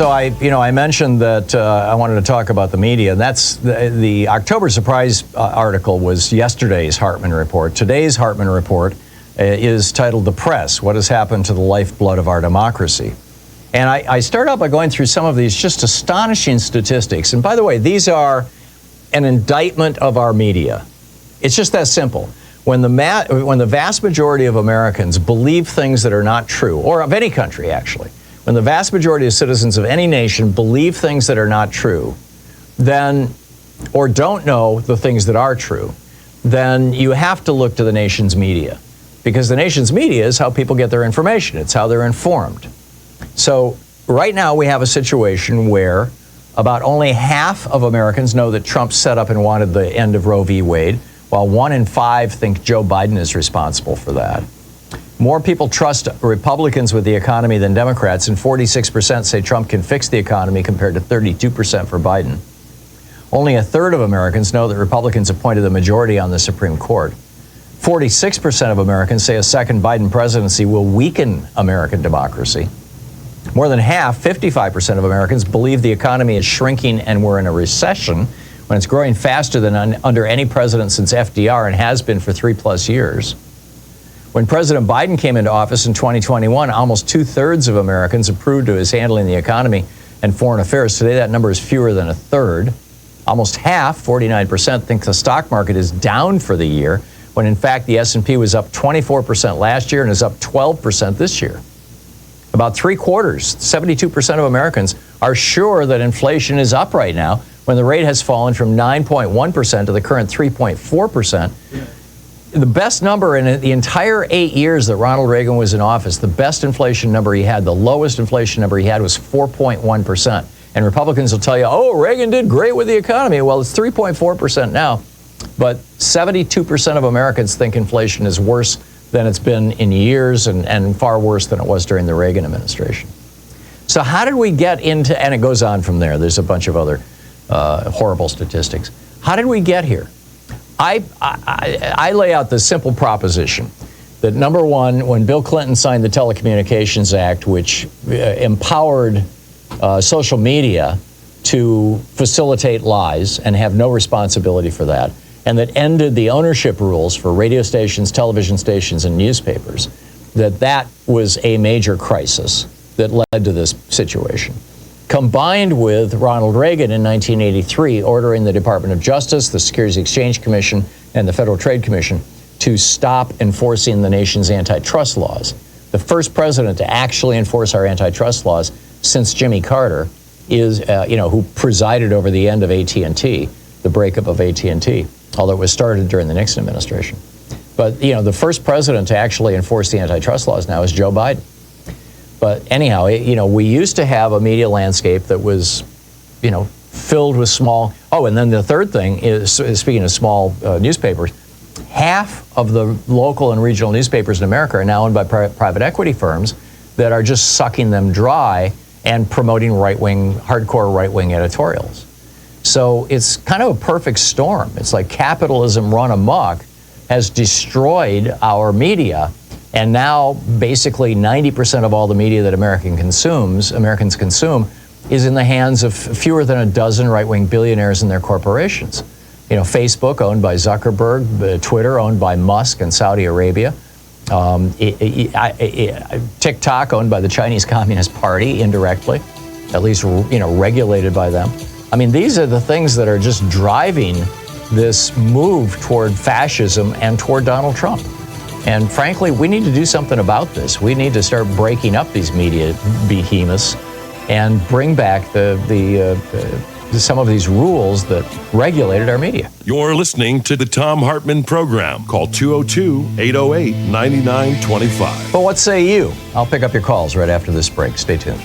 So I mentioned that I wanted to talk about the media, and that's the October surprise article was yesterday's Hartmann report. Today's Hartmann report is titled "The Press: What Has Happened to the Lifeblood of Our Democracy." And I start out by going through some of these just astonishing statistics. And by the way, these are an indictment of our media. It's just that simple. When the vast majority of Americans believe things that are not true, or of any country actually, when the vast majority of citizens of any nation believe things that are not true, then, or don't know the things that are true, then you have to look to the nation's media. Because the nation's media is how people get their information. It's how they're informed. So right now we have a situation where about only half of Americans know that Trump set up and wanted the end of Roe v. Wade, while 1 in 5 think Joe Biden is responsible for that. More people trust Republicans with the economy than Democrats, and 46% say Trump can fix the economy compared to 32% for Biden. Only a third of Americans know that Republicans appointed the majority on the Supreme Court. 46% of Americans say a second Biden presidency will weaken American democracy. More than half, 55% of Americans, believe the economy is shrinking and we're in a recession when it's growing faster than under any president since FDR and has been for 3+ years. When President Biden came into office in 2021, almost 2/3 of Americans approved of his handling the economy and foreign affairs. Today, that number is fewer than a third. Almost half, 49%, think the stock market is down for the year, when in fact the S&P was up 24% last year and is up 12% this year. About 3/4, 72% of Americans, are sure that inflation is up right now when the rate has fallen from 9.1% to the current 3.4%. The best number in the entire 8 years that Ronald Reagan was in office, the best inflation number he had, the lowest inflation number he had was 4.1%. And Republicans will tell you, oh, Reagan did great with the economy. Well, it's 3.4% now. But 72% of Americans think inflation is worse than it's been in years and far worse than it was during the Reagan administration. So how did we get into, and it goes on from there, there's a bunch of other horrible statistics. How did we get here? I lay out the simple proposition that, number one, when Bill Clinton signed the Telecommunications Act, which empowered social media to facilitate lies and have no responsibility for that, and that ended the ownership rules for radio stations, television stations, and newspapers, that was a major crisis that led to this situation. Combined with Ronald Reagan in 1983 ordering the Department of Justice, the Securities Exchange Commission, and the Federal Trade Commission to stop enforcing the nation's antitrust laws. The first president to actually enforce our antitrust laws since Jimmy Carter is, who presided over the end of AT&T, the breakup of AT&T, although it was started during the Nixon administration. But, the first president to actually enforce the antitrust laws now is Joe Biden. But anyhow, we used to have a media landscape that was, filled with small. Oh, and then the third thing is, speaking of small newspapers, half of the local and regional newspapers in America are now owned by private equity firms that are just sucking them dry and promoting hardcore right-wing editorials. So it's kind of a perfect storm. It's like capitalism run amok has destroyed our media. And now basically 90% of all the media that Americans consume is in the hands of fewer than a dozen right-wing billionaires and their corporations. Facebook owned by Zuckerberg, Twitter owned by Musk and Saudi Arabia, TikTok owned by the Chinese Communist Party indirectly, at least regulated by them. I mean, these are the things that are just driving this move toward fascism and toward Donald Trump. And frankly, we need to do something about this. We need to start breaking up these media behemoths and bring back some of these rules that regulated our media. You're listening to the Thom Hartmann Program. Call 202-808-9925. But what say you? I'll pick up your calls right after this break. Stay tuned.